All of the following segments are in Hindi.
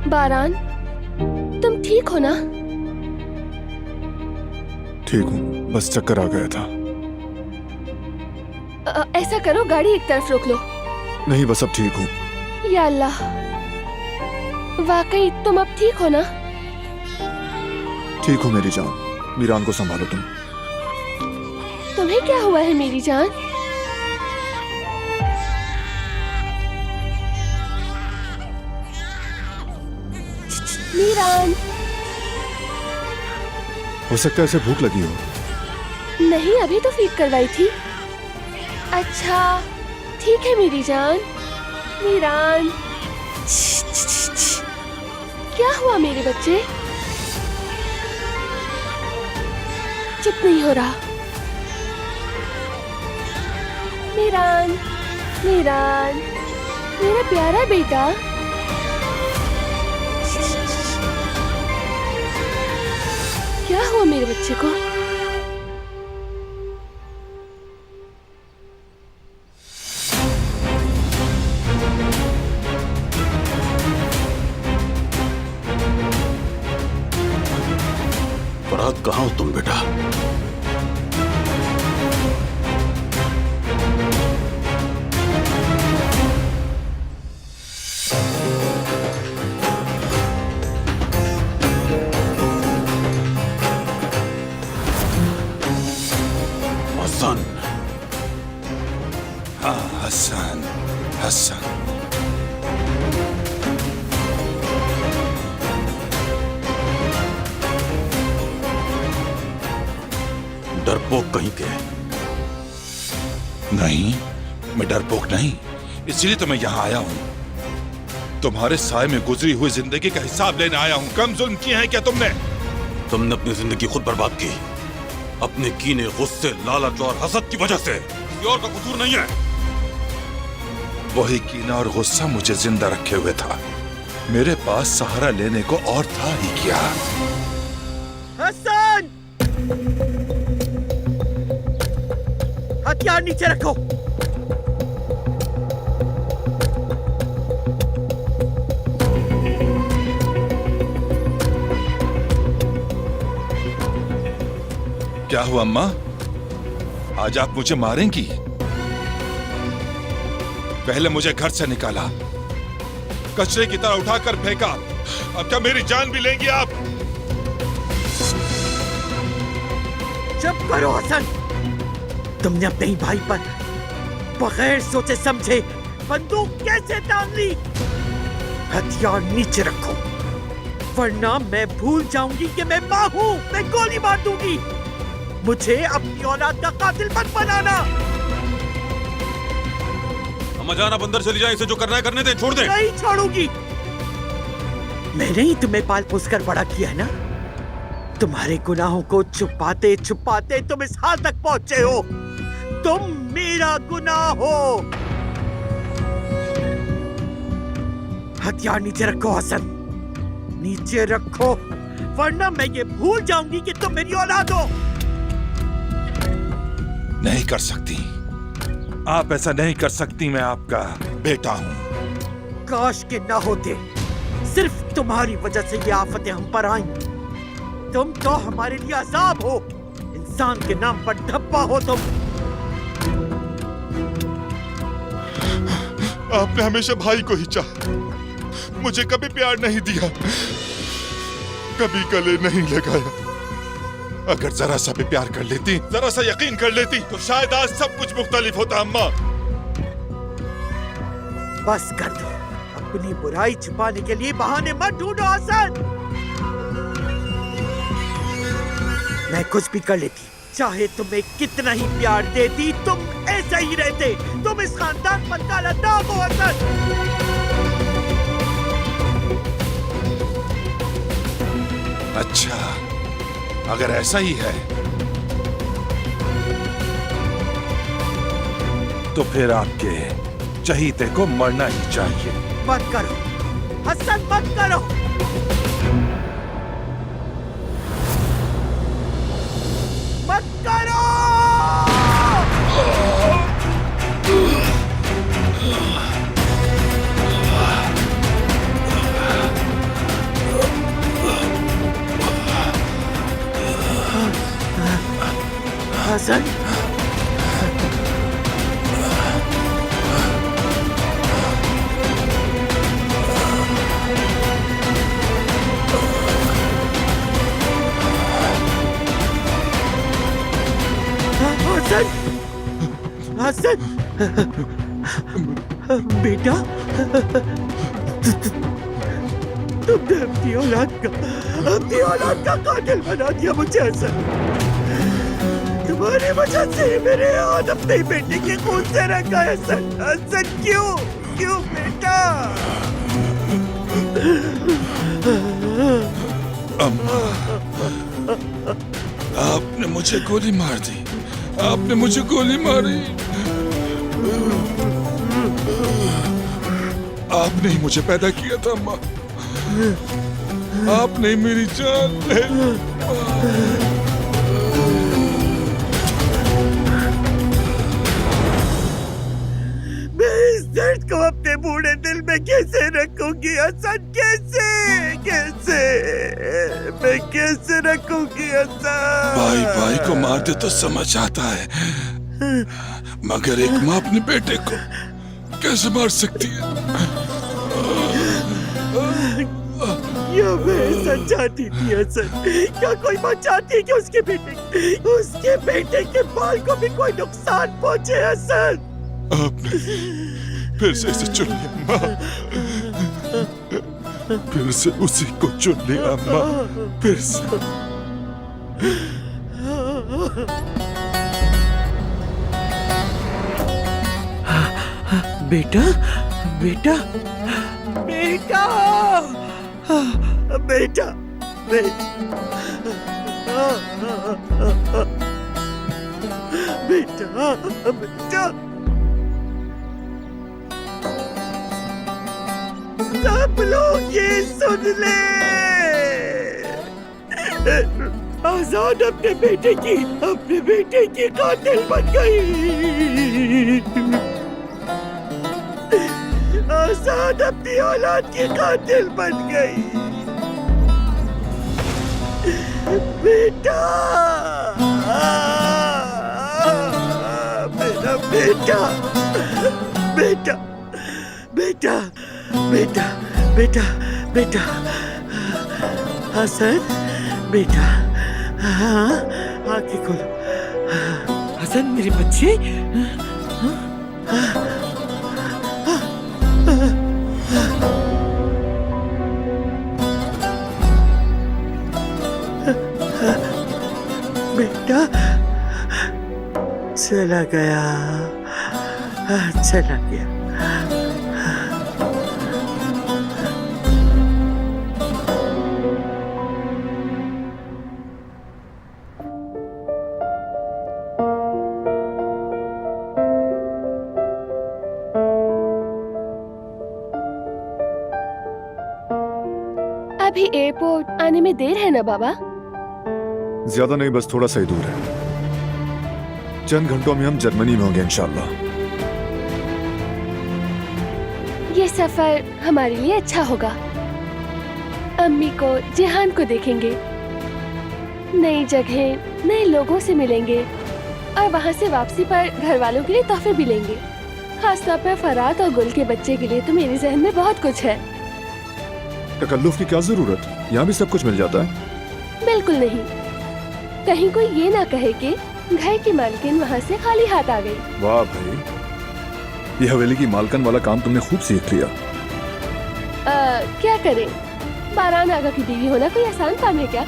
बारान, तुम ठीक हो ना? ठीक हूँ, बस चक्कर आ गया था। ऐसा करो, गाड़ी एक तरफ रोक लो। नहीं, बस अब ठीक हूँ। या अल्लाह, वाकई तुम अब ठीक हो ना? ठीक हूँ मेरी जान। मीरान को संभालो तुम। तुम्हें क्या हुआ है मेरी जान? मीरान। हो सकता है इसे भूख लगी हो। नहीं, अभी तो फीड करवाई थी। अच्छा ठीक है मेरी जान। मीरान, क्या हुआ मेरे बच्चे? चुप नहीं हो रहा। मीरान, मीरान, मेरा प्यारा बेटा। क्या हुआ मेरे बच्चे को? फरहाद, कहाँ हो तुम बेटा? हसन। हाँ, हसन, हसन। डरपोक कहीं के? नहीं, मैं डरपोक नहीं, इसलिए तो मैं यहाँ आया हूँ। तुम्हारे साय में गुजरी हुई जिंदगी का हिसाब लेने आया हूँ। कम जुल्म किए हैं क्या तुमने? तुमने अपनी जिंदगी खुद बर्बाद की, अपने कीने, गुस्से, लालच और हसद की वजह से। किसी और का कसूर नहीं है। वही कीना और गुस्सा मुझे जिंदा रखे हुए था। मेरे पास सहारा लेने को और था ही क्या? हसन! हथियार नीचे रखो। क्या हुआ अम्मा? आज आप मुझे मारेंगी? पहले मुझे घर से निकाला, कचरे की तरह उठाकर फेंका, अब क्या मेरी जान भी लेंगी आप? चुप करो हसन। तुमने अपने ही भाई पर बगैर सोचे समझे बंदूक कैसे तान ली? हथियार नीचे रखो, वरना मैं भूल जाऊंगी कि मैं मां हूं। मैं गोली मार दूंगी। मुझे अपनी औलाद का कातिल मत बनाना। अम्मा जान, आप अंदर चली जाए, इसे जो करना है करने दे, छोड़ दे। नहीं छोड़ूंगी। मैंने ही तुम्हें पाल पोस कर बड़ा किया है ना। तुम्हारे गुनाहों को छुपाते छुपाते तुम इस हाल तक पहुंचे हो। तुम मेरा गुनाह हो। हथियार नीचे रखो हसन, नीचे रखो, वरना मैं ये भूल जाऊंगी कि तुम मेरी औलाद हो। नहीं कर सकती आप, ऐसा नहीं कर सकती। मैं आपका बेटा हूं। काश के ना होते। सिर्फ तुम्हारी वजह से ये आफतें हम पर आई। तुम तो हमारे लिए अजाब हो। इंसान के नाम पर धब्बा हो तुम। आपने हमेशा भाई को ही चाहा, मुझे कभी प्यार नहीं दिया, कभी गले नहीं लगाया। अगर जरा सा भी प्यार कर लेती, जरा सा यकीन कर लेती, तो शायद आज सब कुछ मुख्तलिफ होता। अम्मा, बस कर दो। अपनी बुराई छुपाने के लिए बहाने मत ढूंढो हसन। मैं कुछ भी कर लेती, चाहे तुम्हें कितना ही प्यार देती, तुम ऐसे ही रहते। तुम इस खानदान पर काला दाग हो हसन। अच्छा, अगर ऐसा ही है तो फिर आपके चहीते को मरना ही चाहिए। मत करो हसन, मत करो। मत करो। हसन बेटा तुमने अपनी औलाद का कातिल बना दिया मुझे हसन। तुम्हारी वजह से मेरे हाथ अपने बेटे के खून से रंगा है हसन। हसन क्यों बेटा? अम्मा, आपने मुझे गोली मार दी। आपने मुझे गोली मारी। आपने ही मुझे पैदा किया था अम्मा। आपने ही मेरी जान ले। मैं इस दर्द को अपने बूढ़े दिल में कैसे रखूंगी हसन? कैसे मैं कैसे रखूंगी हसन? भाई को मार दे तो समझ आता है, मगर एक माँ अपने बेटे को कैसे मार सकती है? क्या मैं ऐसा चाहती थी हसन? क्या कोई माँ चाहती है कि उसके बेटे के बाल को भी कोई नुकसान पहुंचे हसन? आपने फिर से इसे चुन लिया अम्मा। फिर से उसी को चुन लिया अम्मा। फिर से। बेटा बेटा बेटा बेटा बेटा बेटा सब लोग ये सुन ले। आजाद अपने बेटे की कातिल बन गई। आजाद अपनी औलाद की कातिल बन गई। बेटा मेरा बेटा बेटा बेटा बेटा बेटा बेटा हसन बेटा, हाँ आंखें खोलो। हसन मेरे बच्चे, बेटा चला गया। अभी एयरपोर्ट आने में देर है ना बाबा? ज्यादा नहीं, बस थोड़ा सा ही दूर है। चंद घंटों में हम जर्मनी में होंगे इंशाल्लाह। ये सफर हमारे लिए अच्छा होगा। अम्मी को, जिहान को देखेंगे, नई जगह, नए लोगों से मिलेंगे और वहाँ से वापसी पर घर वालों के लिए तोहफे भी लेंगे। खासतौर पर फरात और गुल के बच्चे के लिए तो मेरे जहन में बहुत कुछ है। तकल्लुफ की क्या जरूरत, यहाँ भी सब कुछ मिल जाता है। बिल्कुल नहीं, कहीं कोई ये ना कहे कि घर की मालकिन वहाँ से खाली हाथ आ गई। वाह भाई, ये हवेली की मालकन वाला काम तुमने खूब सीख लिया। क्या करें, बारान आगा की बीवी होना कोई आसान काम है क्या?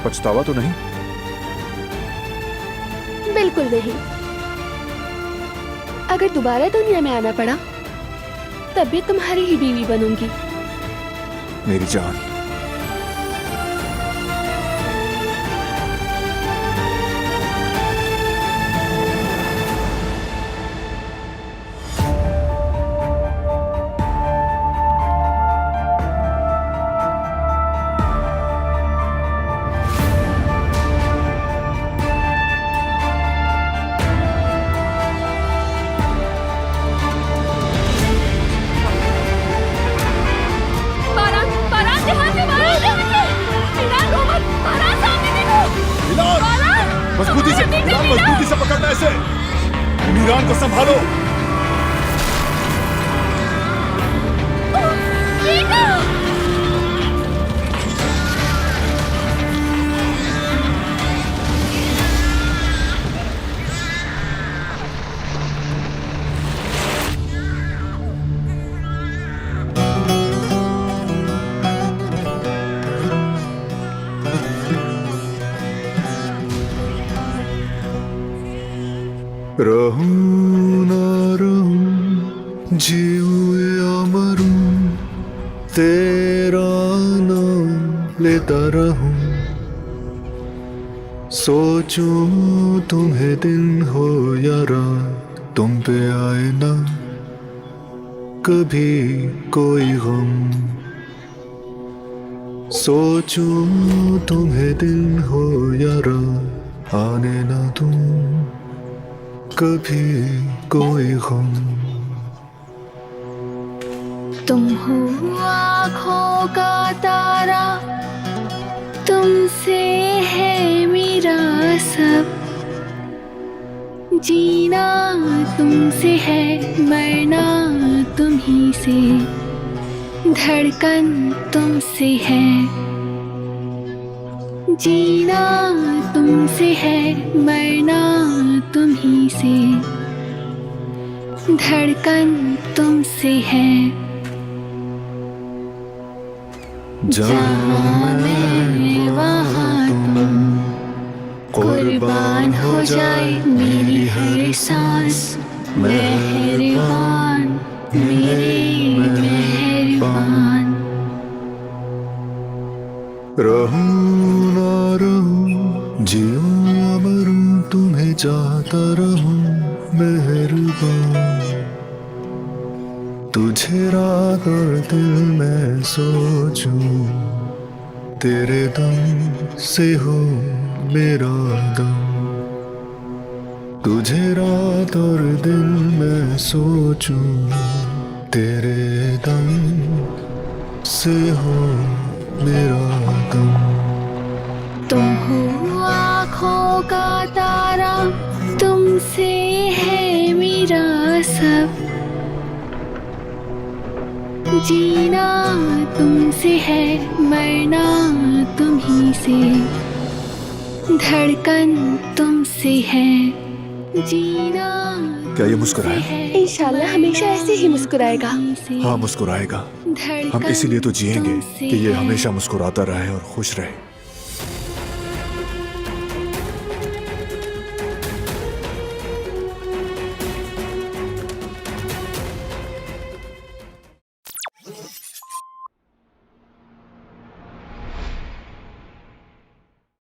पछतावा तो नहीं? बिल्कुल नहीं। अगर दोबारा दुनिया में आना पड़ा तब भी तुम्हारी ही बीवी बनूंगी। मेरी जान, मजबूती से पकड़ना ऐसे। मीरान को संभालो। रहूं ना रहूं, जीऊं या मरूं, तेरा नाम लेता रहूं। सोचूं तुम्हें दिन हो या रात, तुम पे आए ना कभी कोई गम। सोचूं तुम्हें दिन हो या रात, आने ना तुम कभी कोई गम। तुम हो आँखों का तारा, तुमसे है मेरा सब। जीना तुमसे है, मरना तुम्ही से, धड़कन तुमसे है। जीना तुमसे है, मरना तुम्ही से, धड़कन तुमसे है। जहाँ मैं वहाँ तुम, कुर्बान हो जाए मेरी हर सांस। मेहरबान मेरे मेहरबान। रहूं ना रहूं, जीऊं या मरूं, तुम्हें चाहता रहूं मेहरबान। तुझे रात और दिल में सोचूं, तेरे दम से हो मेरा दम। तुझे रात और दिल में सोचूं, तेरे दम से हो मेरा दम। तुम हो आँखों का तारा, तुमसे है मेरा सब। जीना तुमसे है, मरना तुम्ही से, धड़कन तुमसे है। जीना क्या ये मुस्कुराया? है, इंशाल्लाह हमेशा ऐसे ही मुस्कुराएगा। हाँ मुस्कुराएगा। हम इसीलिए तो जिएंगे कि ये हमेशा मुस्कुराता रहे और खुश रहे।